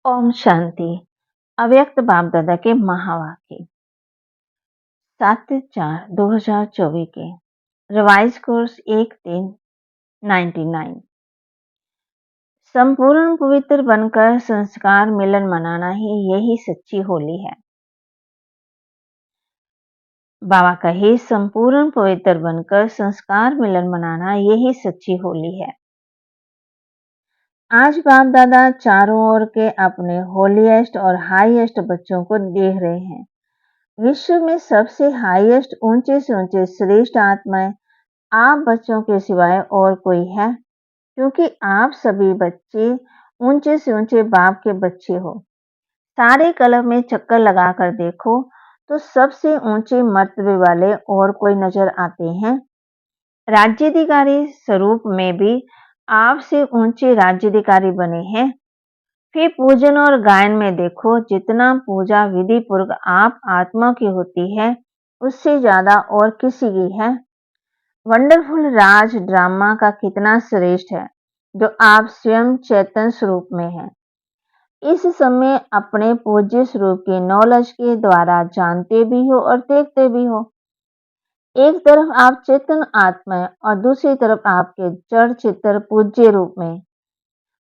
ओम शांति। अव्यक्त बाप दादा के महावाक्य 7/4/2024 के रिवाइज कोर्स 1/3/99। संपूर्ण पवित्र बनकर संस्कार मिलन मनाना ही यही सच्ची होली है। बाबा कहे संपूर्ण पवित्र बनकर संस्कार मिलन मनाना यही सच्ची होली है। आज बाप दादा चारों ओर के अपने होलीएस्ट और हाईएस्ट बच्चों को देख रहे हैं। विश्व में सबसे हाईएस्ट ऊंचे से ऊंचे श्रेष्ठ आत्माएं आप बच्चों के सिवाय और कोई है? क्योंकि आप सभी बच्चे ऊंचे से ऊंचे बाप के बच्चे हो। सारे क्लब में चक्कर लगाकर देखो तो सबसे ऊंचे मर्तबे वाले और कोई नजर आते हैं? राज्याधिकारी स्वरूप में भी आपसे ऊंचे राज्याधिकारी बने हैं। फिर पूजन और गायन में देखो, जितना पूजा विधि पूर्वक आप आत्मा की होती है उससे ज्यादा और किसी की है। वंडरफुल राज ड्रामा का कितना श्रेष्ठ है जो आप स्वयं चैतन्य स्वरूप में हैं। इस समय अपने पूज्य स्वरूप के नॉलेज के द्वारा जानते भी हो और देखते भी हो। एक तरफ आप चेतन आत्मा और दूसरी तरफ आपके जड़ चित्र पूज्य रूप में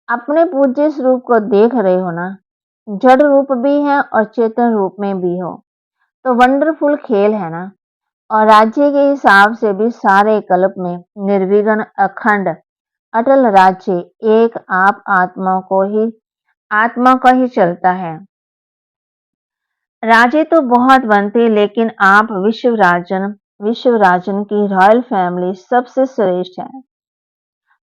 अपने पूज्य स्वरूप को देख रहे हो ना। जड़ रूप भी है और चेतन रूप में भी हो तो वंडरफुल खेल है ना। और राज्य के हिसाब से भी सारे कल्प में निर्विघ्न अखंड अटल राज्य एक आप आत्मा का ही चलता है। राजे तो बहुत बनते लेकिन आप विश्व राजन की रॉयल फैमिली सबसे श्रेष्ठ है।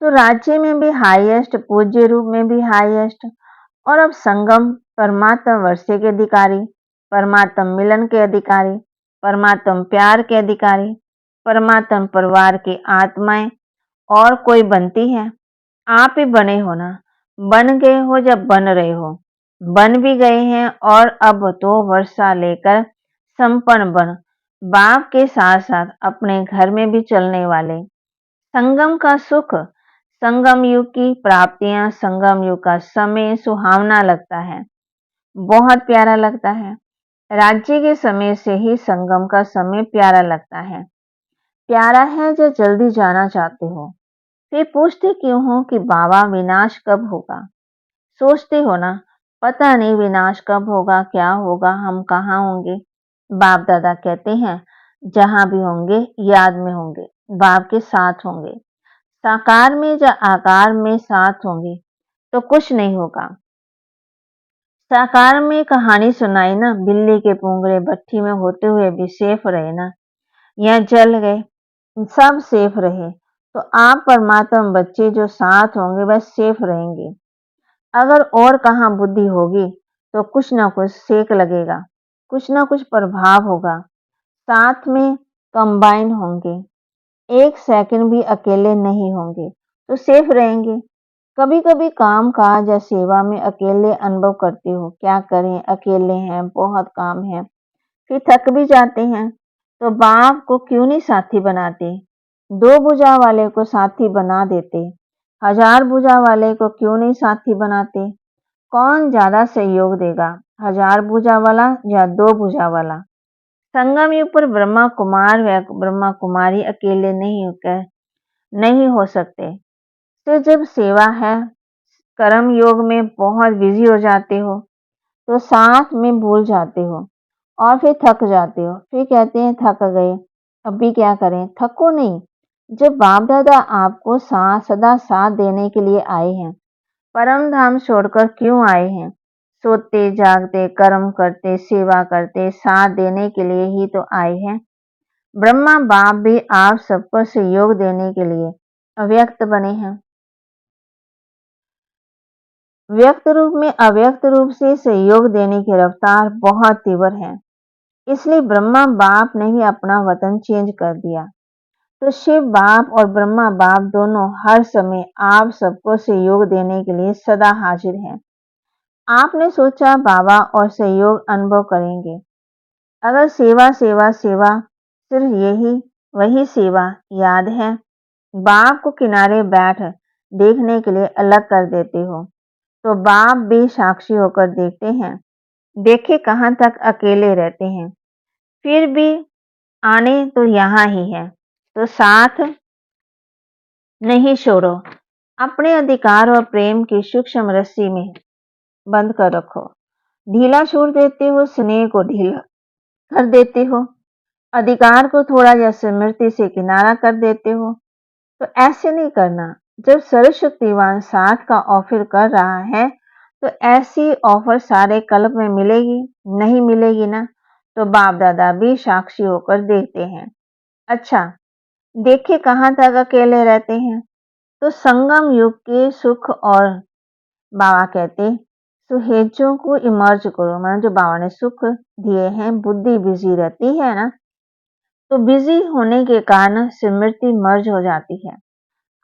तो राज्य में भी हाईएस्ट, पूज्य रूप में भी हाईएस्ट, और अब संगम परमात्म वर्षे के अधिकारी, परमात्म मिलन के अधिकारी, परमात्म प्यार के अधिकारी, परमात्म परिवार की आत्माएं और कोई बनती है? आप ही बने हो ना। बन गए हो जब बन रहे हो, बन भी गए हैं और अब तो वर्षा लेकर संपन्न बन बाप के साथ साथ अपने घर में भी चलने वाले। संगम का सुख, संगम युग की प्राप्तियां, संगम युग का समय सुहावना लगता है, बहुत प्यारा लगता है। राज्य के समय से ही संगम का समय प्यारा लगता है। प्यारा है जो जल्दी जाना चाहते हो। फिर पूछते क्यों हो कि बाबा विनाश कब होगा? सोचते हो ना, पता नहीं विनाश कब होगा, क्या होगा, हम कहाँ होंगे। बाप दादा कहते हैं जहां भी होंगे याद में होंगे, बाप के साथ होंगे। साकार में या आकार में साथ होंगे तो कुछ नहीं होगा। साकार में कहानी सुनाई ना, बिल्ली के पूंगड़े भट्टी में होते हुए भी सेफ रहे ना, या जल गए सब सेफ रहे। तो आप परमात्मा बच्चे जो साथ होंगे वह सेफ रहेंगे। अगर और कहाँ बुद्धि होगी तो कुछ ना कुछ सेक लगेगा, कुछ ना कुछ प्रभाव होगा। साथ में कंबाइन होंगे, एक सेकंड भी अकेले नहीं होंगे तो सेफ रहेंगे। कभी कभी काम काज या सेवा में अकेले अनुभव करते हो, क्या करें अकेले हैं, बहुत काम है, फिर थक भी जाते हैं। तो बाप को क्यों नहीं साथी बनाते? 2 भुजा वाले को साथी बना देते। 1000 भुजा वाले को क्यों नहीं साथी बनाते? कौन ज्यादा सहयोग देगा, 1000 भुजा वाला या 2 भुजा वाला? संगम युग पर ब्रह्मा कुमार व ब्रह्मा कुमारी अकेले नहीं हो सकते। तो जब सेवा है, कर्म योग में बहुत बिजी हो जाते हो तो साथ में भूल जाते हो और फिर थक जाते हो। फिर कहते हैं थक गए, अभी क्या करें? थको नहीं। जब बाप दादा आपको सदा साथ देने के लिए आए हैं, परम धाम छोड़कर क्यों आए हैं? सोते जागते कर्म करते सेवा करते साथ देने के लिए ही तो आए हैं। ब्रह्मा बाप भी आप सबको सहयोग देने के लिए अव्यक्त बने हैं। व्यक्त रूप में अव्यक्त रूप से सहयोग देने की रफ्तार बहुत तीव्र है। इसलिए ब्रह्मा बाप ने भी अपना वतन चेंज कर दिया। तो शिव बाप और ब्रह्मा बाप दोनों हर समय आप सबको सहयोग देने के लिए सदा हाजिर हैं। आपने सोचा बाबा और सहयोग अनुभव करेंगे। अगर सेवा सेवा सेवा सिर्फ यही वही सेवा याद है, बाप को किनारे बैठ देखने के लिए अलग कर देते हो तो बाप भी साक्षी होकर देखते हैं, देखे कहाँ तक अकेले रहते हैं, फिर भी आने तो यहाँ ही है, तो साथ नहीं छोड़ो। अपने अधिकार और प्रेम की सूक्ष्म रस्सी में बंद कर रखो। ढीला छोड़ देते हो, स्नेह को ढीला कर देते हो, अधिकार को थोड़ा या स्मृति से किनारा कर देते हो। तो ऐसे नहीं करना। जब सर्वशक्तिवान साथ का ऑफर कर रहा है, तो ऐसी ऑफर सारे कल्प में मिलेगी? नहीं मिलेगी ना। तो बाप दादा भी साक्षी होकर देखते हैं। अच्छा, देखिए कहाँ तक अकेले रहते हैं। तो संगम युग के सुख और बाबा कहते सुहेजों को इमर्ज करो, मतलब जो बाबा ने सुख दिए हैं, बुद्धि बिजी रहती है ना, तो बिजी होने के कारण स्मृति मर्ज हो जाती है।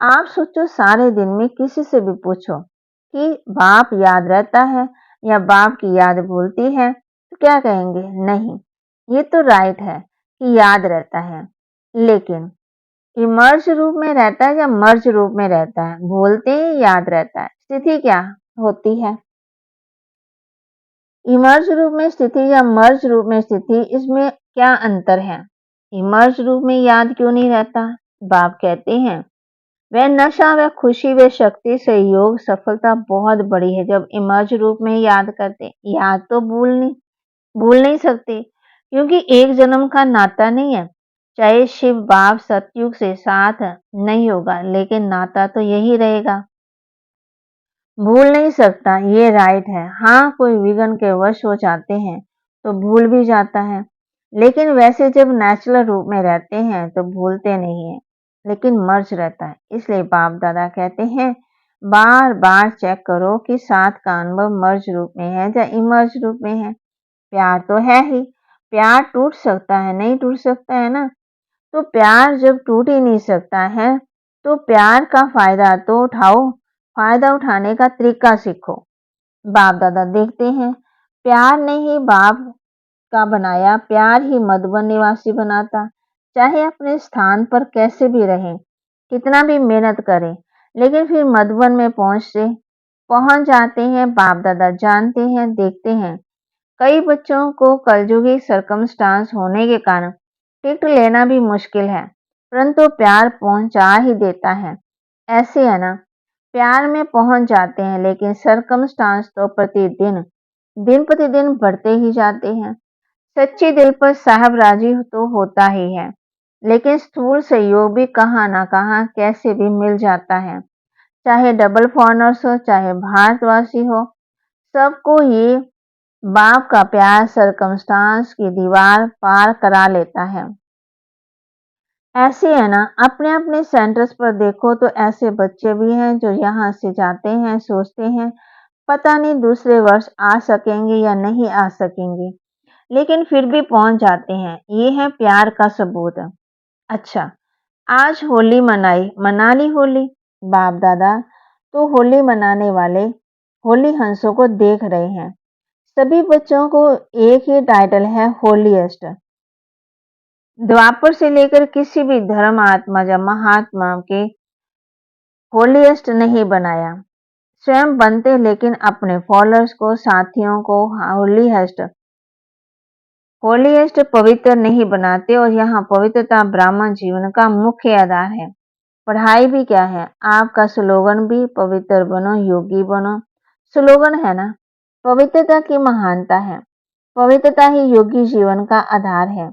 आप सोचो, सारे दिन में किसी से भी पूछो कि बाप याद रहता है या बाप की याद भूलती है, तो क्या कहेंगे? नहीं, ये तो राइट है कि याद रहता है, लेकिन इमर्ज रूप में रहता है या मर्ज रूप में रहता है? बोलते हैं याद रहता है, स्थिति क्या होती है? इमर्ज रूप में स्थिति या मर्ज रूप में स्थिति, इसमें क्या अंतर है? इमर्ज रूप में याद क्यों नहीं रहता? बाप कहते हैं वह नशा, वह खुशी, वह शक्ति, सहयोग, सफलता बहुत बड़ी है जब इमर्ज रूप में याद करते। याद तो भूल नहीं सकते, क्योंकि एक जन्म का नाता नहीं है। चाहे शिव बाप सतयुग से साथ नहीं होगा, लेकिन नाता तो यही रहेगा। भूल नहीं सकता, ये राइट है। हाँ, कोई विघ्न के वश हो जाते हैं तो भूल भी जाता है, लेकिन वैसे जब नेचुरल रूप में रहते हैं तो भूलते नहीं है, लेकिन मर्ज रहता है। इसलिए बाप दादा कहते हैं बार बार चेक करो कि साथ का अनुभव मर्ज रूप में है या इमर्ज रूप में है। प्यार तो है ही, प्यार टूट सकता है, नहीं टूट सकता है ना। तो प्यार जब टूट ही नहीं सकता है, तो प्यार का फायदा तो उठाओ, फायदा उठाने का तरीका सीखो। बाप दादा देखते हैं प्यार ने ही बाप का बनाया, प्यार ही मधुबन निवासी बनाता। चाहे अपने स्थान पर कैसे भी रहें, कितना भी मेहनत करें, लेकिन फिर मधुबन में पहुंच जाते हैं। बाप दादा जानते हैं, देखते हैं कई बच्चों को कलयुगी सरकमस्टांस होने के कारण टिकट लेना भी मुश्किल है, परंतु प्यार पहुंचा ही देता है। ऐसे है ना, प्यार में पहुंच जाते हैं, लेकिन सरकमस्टांस तो दिन प्रतिदिन बढ़ते ही जाते हैं। सच्चे दिल पर साहब राजी तो होता ही है, लेकिन स्थूल सहयोग भी कहाँ ना कहाँ कैसे भी मिल जाता है। चाहे डबल फॉरनर्स हो, चाहे भारतवासी हो, सबको ये बाप का प्यार सरकमस्टांस की दीवार पार करा लेता है। ऐसे है ना, अपने अपने सेंटर्स पर देखो तो ऐसे बच्चे भी हैं जो यहाँ से जाते हैं, सोचते हैं पता नहीं दूसरे वर्ष आ सकेंगे या नहीं आ सकेंगे, लेकिन फिर भी पहुंच जाते हैं। ये है प्यार का सबूत। अच्छा, आज होली मना ली होली। बाप दादा तो होली मनाने वाले होली हंसों को देख रहे हैं। सभी बच्चों को एक ही टाइटल है, होलीएस्ट। द्वापर से लेकर किसी भी धर्म आत्मा या महात्मा के होलीएस्ट नहीं बनाया, स्वयं बनते, लेकिन अपने फॉलोअर्स को, साथियों को होलीएस्ट पवित्र नहीं बनाते। और यहाँ पवित्रता ब्राह्मण जीवन का मुख्य आधार है। पढ़ाई भी क्या है, आपका स्लोगन भी पवित्र बनो, योगी बनो, स्लोगन है ना। पवित्रता की महानता है, पवित्रता ही योगी जीवन का आधार है।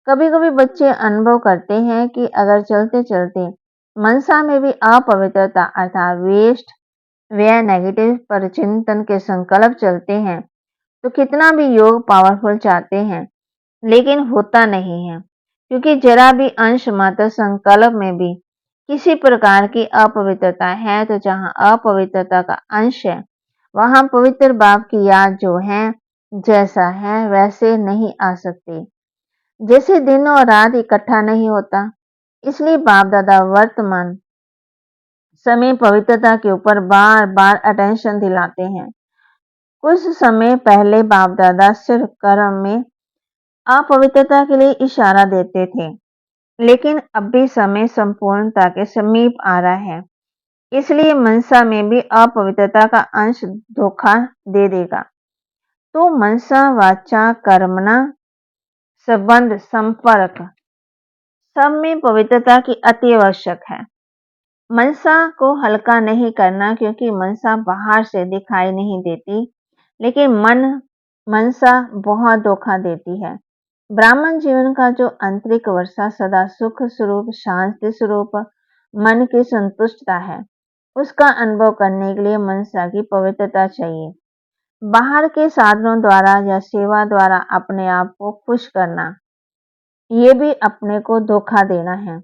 कभी कभी बच्चे अनुभव करते हैं कि अगर चलते चलते मनसा में भी अपवित्रता अर्थात वेस्ट व नेगेटिव पर चिंतन के संकल्प चलते हैं, तो कितना भी योग पावरफुल चाहते हैं, लेकिन होता नहीं है, क्योंकि जरा भी अंश मात्र संकल्प में भी किसी प्रकार की अपवित्रता है, तो जहां अपवित्रता का अंश है, वहां पवित्र बाप की याद जो है, जैसा है वैसे नहीं आ सकती, जैसे दिन और रात इकट्ठा नहीं होता। इसलिए बाप दादा वर्तमान समय पवित्रता के ऊपर बार बार अटेंशन दिलाते हैं। कुछ समय पहले बाप दादा सिर्फ कर्म में अपवित्रता के लिए इशारा देते थे, लेकिन अब भी समय संपूर्णता के समीप आ रहा है। इसलिए मनसा में भी अपवित्रता का अंश धोखा दे देगा। तो मनसा वाचा कर्मणा संबंध संपर्क सब में पवित्रता की अति आवश्यक है। मनसा को हल्का नहीं करना, क्योंकि मनसा बाहर से दिखाई नहीं देती, लेकिन मनसा बहुत धोखा देती है। ब्राह्मण जीवन का जो आंतरिक वर्षा सदा सुख स्वरूप, शांति स्वरूप, मन की संतुष्टता है, उसका अनुभव करने के लिए मनसा की पवित्रता चाहिए। बाहर के साधनों द्वारा या सेवा द्वारा अपने आप को खुश करना, ये भी अपने को धोखा देना है।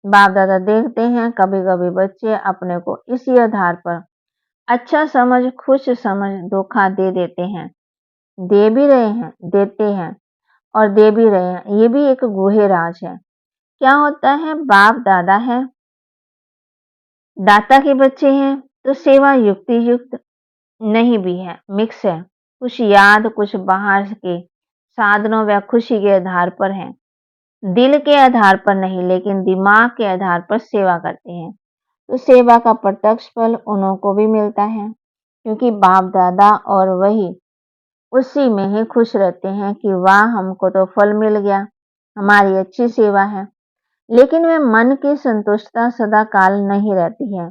बाप दादा देखते हैं कभी कभी बच्चे अपने को इसी आधार पर अच्छा समझ, खुश समझ धोखा दे देते हैं। दे भी रहे हैं, देते हैं और दे भी रहे हैं। ये भी एक गूढ़ राज है। क्या होता है, बाप दादा है, दाता के बच्चे हैं, तो सेवा युक्ति युक्त नहीं भी है, मिक्स है। कुछ याद, कुछ बाहर के साधनों व खुशी के आधार पर है। दिल के आधार पर नहीं, लेकिन दिमाग के आधार पर सेवा करते हैं, तो सेवा का प्रत्यक्ष फल उन्हों को भी मिलता है, क्योंकि बाप दादा और वही उसी में ही खुश रहते हैं कि वाह, हमको तो फल मिल गया, हमारी अच्छी सेवा है। लेकिन वह मन की संतुष्टता सदा काल नहीं रहती है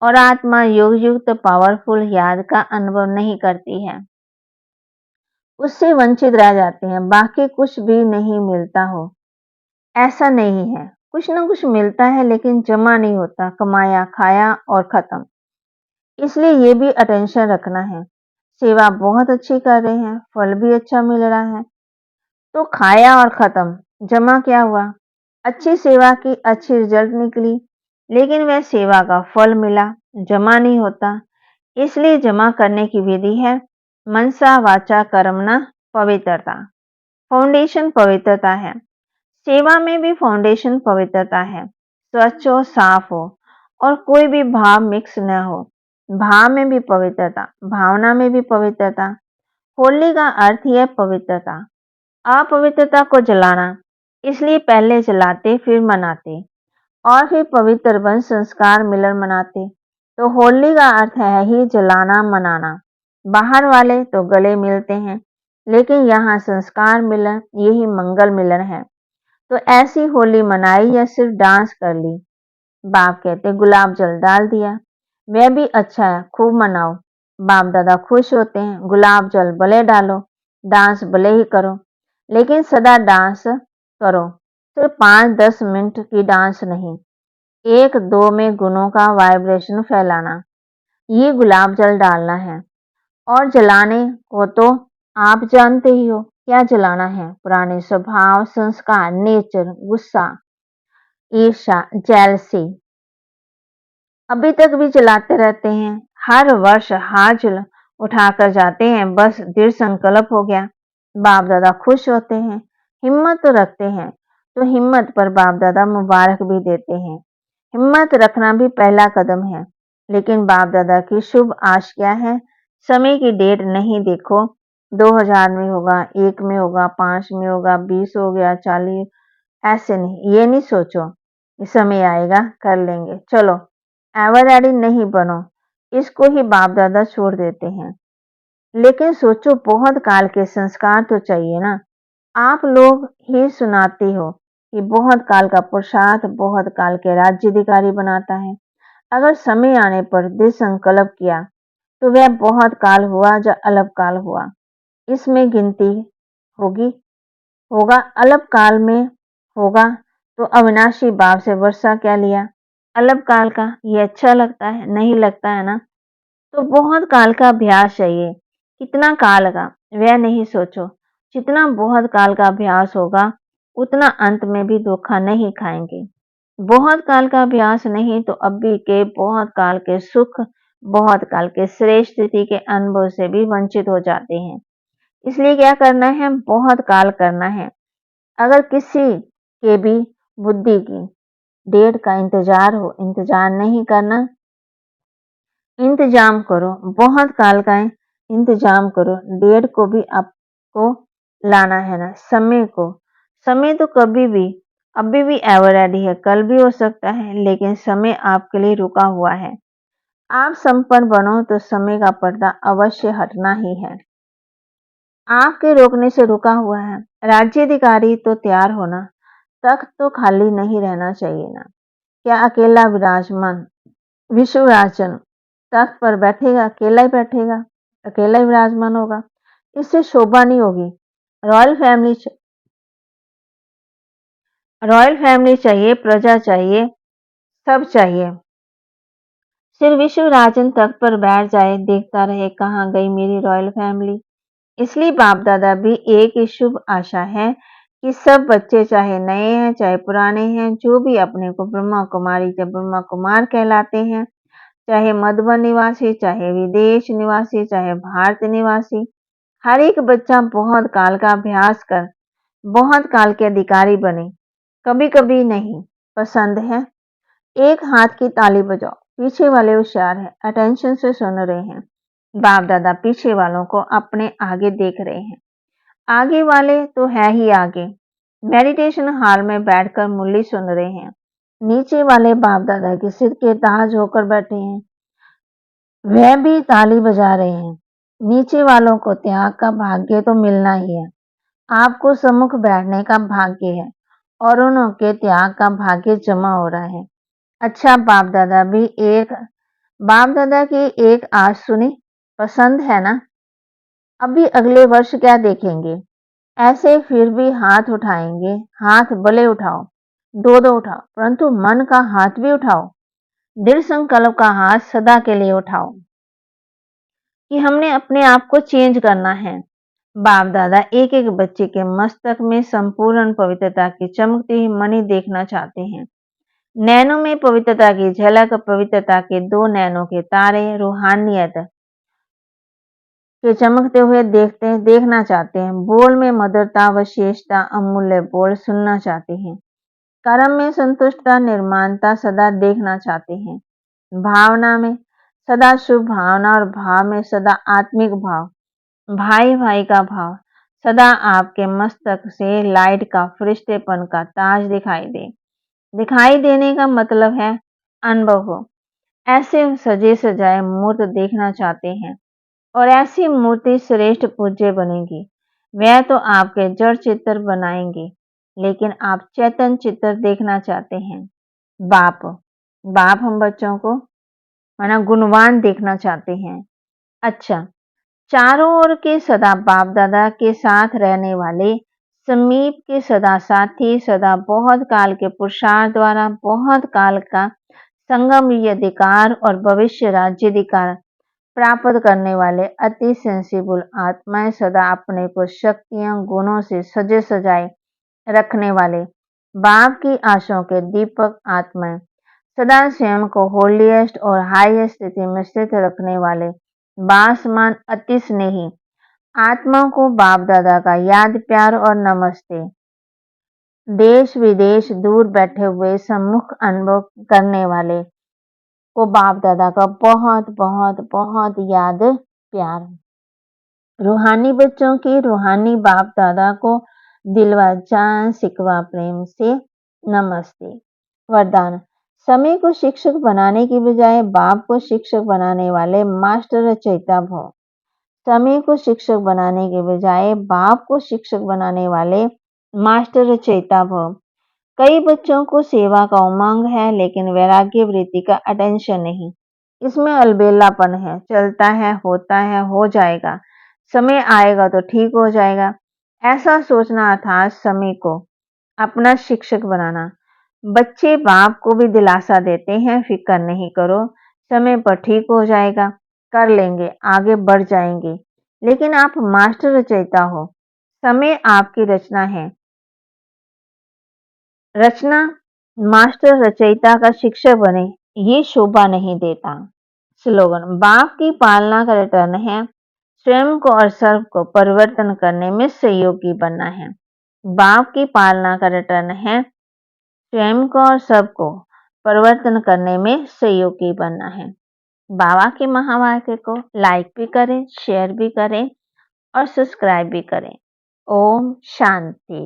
और आत्मा योग युक्त पावरफुल याद का अनुभव नहीं करती है, उससे वंचित रह जाते हैं। बाकी कुछ भी नहीं मिलता हो ऐसा नहीं है, कुछ ना कुछ मिलता है, लेकिन जमा नहीं होता, कमाया खाया और खत्म। इसलिए ये भी अटेंशन रखना है। सेवा बहुत अच्छी कर रहे हैं, फल भी अच्छा मिल रहा है, तो खाया और खत्म, जमा क्या हुआ? अच्छी सेवा की, अच्छी रिजल्ट निकली, लेकिन वह सेवा का फल मिला, जमा नहीं होता। इसलिए जमा करने की विधि है मनसा वाचा कर्मणा पवित्रता। फाउंडेशन पवित्रता है। सेवा में भी फाउंडेशन पवित्रता है। स्वच्छ हो, साफ हो और कोई भी भाव मिक्स न हो। भाव में भी पवित्रता, भावना में भी पवित्रता। होली का अर्थ ही है पवित्रता, अपवित्रता को जलाना। इसलिए पहले जलाते, फिर मनाते और फिर पवित्र बन संस्कार मिलन मनाते। तो होली का अर्थ है ही जलाना, मनाना। बाहर वाले तो गले मिलते हैं, लेकिन यहाँ संस्कार मिलन, यही मंगल मिलन है। तो ऐसी होली मनाई या सिर्फ डांस कर ली? बाप कहते गुलाब जल डाल दिया, वह भी अच्छा है, खूब मनाओ। बाप दादा खुश होते हैं, गुलाब जल भले डालो, डांस भले ही करो, लेकिन सदा डांस करो, सिर्फ 5-10 मिनट की डांस नहीं, 1-2 में गुणों का वाइब्रेशन फैलाना, ये गुलाब जल डालना है। और जलाने को तो आप जानते ही हो क्या जलाना है, पुराने स्वभाव, संस्कार, नेचर, गुस्सा, ईर्ष्या, जेलसी अभी तक भी जलाते रहते हैं। हर वर्ष हाथ उठाकर जाते हैं, बस दृढ़ संकल्प हो गया। बाप दादा खुश होते हैं, हिम्मत तो रखते हैं, तो हिम्मत पर बाप दादा मुबारक भी देते हैं। हिम्मत रखना भी पहला कदम है, लेकिन बाप दादा की शुभ आश क्या है? समय की डेट नहीं देखो, 2000 में होगा, 1 में होगा, 5 में होगा, 20 हो गया, 40, ऐसे नहीं, ये नहीं सोचो कि समय आएगा कर लेंगे, चलो एवर रेडी नहीं बनो, इसको ही बाप दादा छोड़ देते हैं। लेकिन सोचो, बहुत काल के संस्कार तो चाहिए ना। आप लोग ही सुनाते हो कि बहुत काल का पुरुषार्थ बहुत काल के राज्य अधिकारी बनाता है। अगर समय आने पर दृढ़ संकल्प किया, तो वह बहुत काल हुआ या अल्प काल हुआ, इसमें गिनती होगी, होगा अल्प काल में होगा, तो अविनाशी बाप से वर्षा क्या लिया? अल्प काल का। ये अच्छा लगता है? नहीं लगता है ना। तो बहुत काल का अभ्यास चाहिए। कितना काल का वह नहीं सोचो, जितना बहुत काल का अभ्यास होगा, उतना अंत में भी धोखा नहीं खाएंगे। बहुत काल का अभ्यास नहीं तो अभी के बहुत काल के सुख, बहुत काल के श्रेष्ठ स्थिति के अनुभव से भी वंचित हो जाते हैं। इसलिए क्या करना है? बहुत काल करना है। अगर किसी के भी बुद्धि की डेट का इंतजार हो, इंतजार नहीं करना, इंतजाम करो, बहुत काल का इंतजाम करो। डेट को भी आपको लाना है ना, समय को। समय तो कभी भी, अभी भी एवर रेडी है, कल भी हो सकता है, लेकिन समय आपके लिए रुका हुआ है। आप संपन्न बनो तो समय का पर्दा अवश्य हटना ही है। आपके रोकने से रुका हुआ है। राज्याधिकारी तो तैयार होना, तख्त तो खाली नहीं रहना चाहिए ना। क्या अकेला विराजमान विश्वराजन तख्त पर बैठेगा? अकेला ही बैठेगा, अकेला ही विराजमान होगा, इससे शोभा नहीं होगी। रॉयल फैमिली रॉयल फैमिली चाहिए, प्रजा चाहिए, सब चाहिए। सिर्फ विश्वराजन तख्त पर बैठ जाए, देखता रहे कहाँ गई मेरी रॉयल फैमिली। इसलिए बाप दादा भी एक ही शुभ आशा है कि सब बच्चे, चाहे नए हैं चाहे पुराने हैं, जो भी अपने को ब्रह्मा कुमारी या ब्रह्मा कुमार कहलाते हैं, चाहे मधुबन निवासी, चाहे विदेश निवासी, चाहे भारत निवासी, हर एक बच्चा बहुत काल का अभ्यास कर बहुत काल के अधिकारी बने। कभी कभी नहीं पसंद है, एक हाथ की ताली बजाओ। पीछे वाले होशियार हैं, अटेंशन से सुन रहे हैं। बाप दादा पीछे वालों को अपने आगे देख रहे हैं। आगे वाले तो है ही आगे, मेडिटेशन हॉल में बैठकर मुरली सुन रहे हैं। नीचे वाले बाप दादा के सिर के ताज होकर बैठे हैं, वह भी ताली बजा रहे हैं। नीचे वालों को त्याग का भाग्य तो मिलना ही है। आपको सम्मुख बैठने का भाग्य है और उनके त्याग का भाग्य जमा हो रहा है। अच्छा, बाप दादा की एक आज सुनी, पसंद है ना? अभी अगले वर्ष क्या देखेंगे? ऐसे फिर भी हाथ उठाएंगे। हाथ भले उठाओ, दो दो उठाओ, परंतु मन का हाथ भी उठाओ। दृढ़ संकल्प का हाथ सदा के लिए उठाओ कि हमने अपने आप को चेंज करना है। बाप दादा एक एक बच्चे के मस्तक में संपूर्ण पवित्रता की चमकती हुई मणि देखना चाहते हैं। नैनों में पवित्रता की झलक, पवित्रता के दो नैनों के तारे, रूहानियत के चमकते हुए देखना चाहते हैं। बोल में मधुरता, विशेषता, अमूल्य बोल सुनना चाहते हैं। कर्म में संतुष्टता, निर्माणता सदा देखना चाहते हैं। भावना में सदा शुभ भावना और भाव में सदा आत्मिक भाव, भाई भाई का भाव, सदा आपके मस्तक से लाइट का, फरिश्तेपन का ताज दिखाई दे। दिखाई देने का मतलब है अनुभव हो। ऐसे सजे सजाए मूर्त देखना चाहते हैं और ऐसी मूर्ति श्रेष्ठ पूज्य बनेगी। वह तो आपके जड़ चित्र बनाएंगे, लेकिन आप चैतन्य चित्र देखना चाहते हैं। बाप बाप हम बच्चों को माना गुणवान देखना चाहते हैं। अच्छा, चारों ओर के सदा बाप दादा के साथ रहने वाले, समीप के सदा साथी, सदा बहुत काल के पुरुषार्थ द्वारा बहुत काल का संगम अधिकार और भविष्य राज्याधिकार प्राप्त करने वाले अति सेंसिबल आत्माएं, सदा अपने को शक्तियां गुणों से सजे सजाए रखने वाले बाप की आशाओं के दीपक आत्माएं, सदा स्वयं को होलीएस्ट और हाईएस्ट स्थिति में स्थित रखने वाले बासमान अति स्नेही आत्माओं को बाप दादा का याद, प्यार और नमस्ते। देश विदेश दूर बैठे हुए सम्मुख अनुभव करने वाले को बाप दादा का बहुत बहुत बहुत याद, प्यार। रूहानी बच्चों की रूहानी बाप दादा को दिलवा जान सिकवा प्रेम से नमस्ते। वरदान: समय को शिक्षक बनाने की बजाय बाप को शिक्षक बनाने वाले मास्टर रचयिता भव। समय को शिक्षक बनाने के बजाय बाप को शिक्षक बनाने वाले मास्टर रचयिता भव। कई बच्चों को सेवा का उमंग है, लेकिन वैराग्य वृत्ति का अटेंशन नहीं। इसमें अलबेलापन है, चलता है, होता है, हो जाएगा, समय आएगा तो ठीक हो जाएगा, ऐसा सोचना अर्थात समय को अपना शिक्षक बनाना। बच्चे बाप को भी दिलासा देते हैं, फिक्र नहीं करो, समय पर ठीक हो जाएगा, कर लेंगे, आगे बढ़ जाएंगे। लेकिन आप मास्टर रचयिता हो, समय आपकी रचना है। रचना मास्टर रचयिता का शिक्षक बने, ये शोभा नहीं देता। स्लोगन: बाप की पालना का रिटर्न है, स्वयं को और सर्व को परिवर्तन करने में सहयोगी बनना है। बाप की पालना का रिटर्न है, स्वयं को और सबको परिवर्तन करने में सहयोगी बनना है। बाबा के महावाक्य को लाइक भी करें, शेयर भी करें और सब्सक्राइब भी करें। ओम शांति।